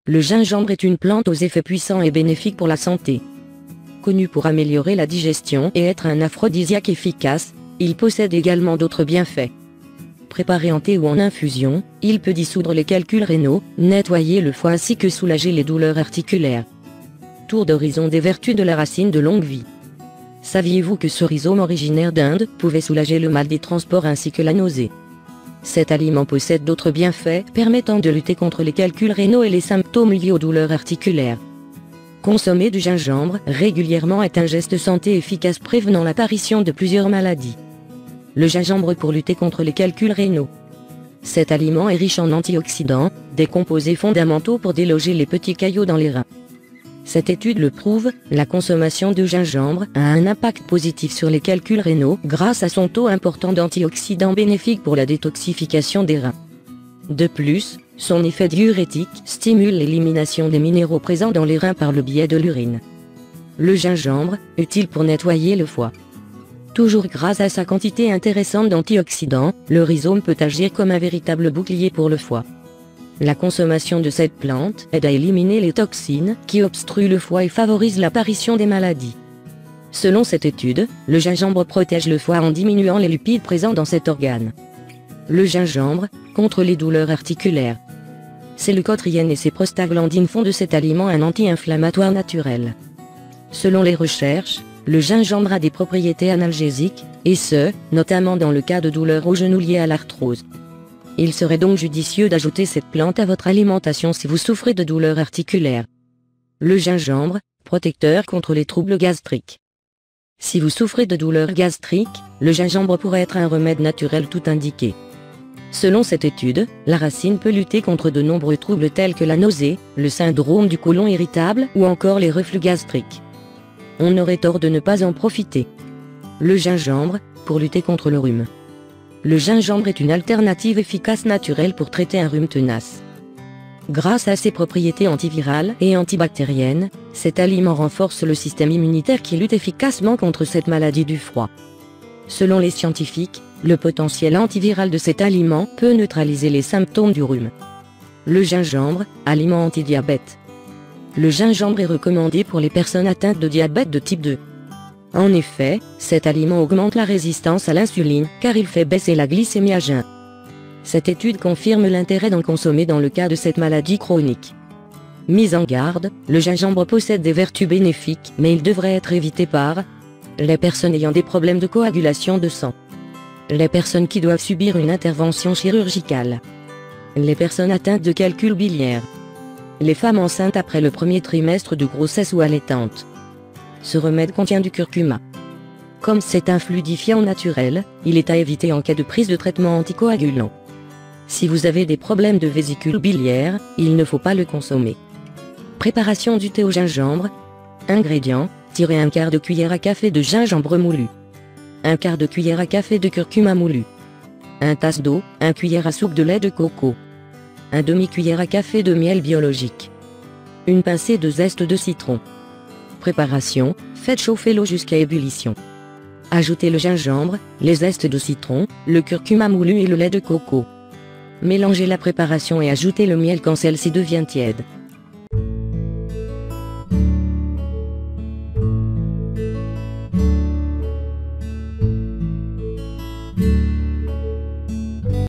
Le gingembre est une plante aux effets puissants et bénéfiques pour la santé. Connu pour améliorer la digestion et être un aphrodisiaque efficace, il possède également d'autres bienfaits. Préparé en thé ou en infusion, il peut dissoudre les calculs rénaux, nettoyer le foie ainsi que soulager les douleurs articulaires. Tour d'horizon des vertus de la racine de longue vie. Saviez-vous que ce rhizome originaire d'Inde pouvait soulager le mal des transports ainsi que la nausée? Cet aliment possède d'autres bienfaits permettant de lutter contre les calculs rénaux et les symptômes liés aux douleurs articulaires. Consommer du gingembre régulièrement est un geste santé efficace prévenant l'apparition de plusieurs maladies. Le gingembre pour lutter contre les calculs rénaux. Cet aliment est riche en antioxydants, des composés fondamentaux pour déloger les petits caillots dans les reins. Cette étude le prouve, la consommation de gingembre a un impact positif sur les calculs rénaux grâce à son taux important d'antioxydants bénéfiques pour la détoxification des reins. De plus, son effet diurétique stimule l'élimination des minéraux présents dans les reins par le biais de l'urine. Le gingembre, utile pour nettoyer le foie. Toujours grâce à sa quantité intéressante d'antioxydants, le rhizome peut agir comme un véritable bouclier pour le foie. La consommation de cette plante aide à éliminer les toxines qui obstruent le foie et favorise l'apparition des maladies. Selon cette étude, le gingembre protège le foie en diminuant les lipides présents dans cet organe. Le gingembre, contre les douleurs articulaires. C'est le cotriène et ses prostaglandines font de cet aliment un anti-inflammatoire naturel. Selon les recherches, le gingembre a des propriétés analgésiques, et ce, notamment dans le cas de douleurs aux genoux liées à l'arthrose. Il serait donc judicieux d'ajouter cette plante à votre alimentation si vous souffrez de douleurs articulaires. Le gingembre, protecteur contre les troubles gastriques. Si vous souffrez de douleurs gastriques, le gingembre pourrait être un remède naturel tout indiqué. Selon cette étude, la racine peut lutter contre de nombreux troubles tels que la nausée, le syndrome du côlon irritable ou encore les reflux gastriques. On aurait tort de ne pas en profiter. Le gingembre, pour lutter contre le rhume. Le gingembre est une alternative efficace naturelle pour traiter un rhume tenace. Grâce à ses propriétés antivirales et antibactériennes, cet aliment renforce le système immunitaire qui lutte efficacement contre cette maladie du froid. Selon les scientifiques, le potentiel antiviral de cet aliment peut neutraliser les symptômes du rhume. Le gingembre, aliment anti-diabète. Le gingembre est recommandé pour les personnes atteintes de diabète de type 2. En effet, cet aliment augmente la résistance à l'insuline car il fait baisser la glycémie à jeun. Cette étude confirme l'intérêt d'en consommer dans le cas de cette maladie chronique. Mise en garde, le gingembre possède des vertus bénéfiques mais il devrait être évité par les personnes ayant des problèmes de coagulation de sang, les personnes qui doivent subir une intervention chirurgicale, les personnes atteintes de calcul biliaire, les femmes enceintes après le premier trimestre de grossesse ou allaitantes. Ce remède contient du curcuma. Comme c'est un fluidifiant naturel, il est à éviter en cas de prise de traitement anticoagulant. Si vous avez des problèmes de vésicule biliaire, il ne faut pas le consommer. Préparation du thé au gingembre. Ingrédients, tirez un quart de cuillère à café de gingembre moulu. Un quart de cuillère à café de curcuma moulu. Un tasse d'eau, un cuillère à soupe de lait de coco. Un demi-cuillère à café de miel biologique. Une pincée de zeste de citron. Préparation, faites chauffer l'eau jusqu'à ébullition. Ajoutez le gingembre, les zestes de citron, le curcuma moulu et le lait de coco. Mélangez la préparation et ajoutez le miel quand celle-ci devient tiède.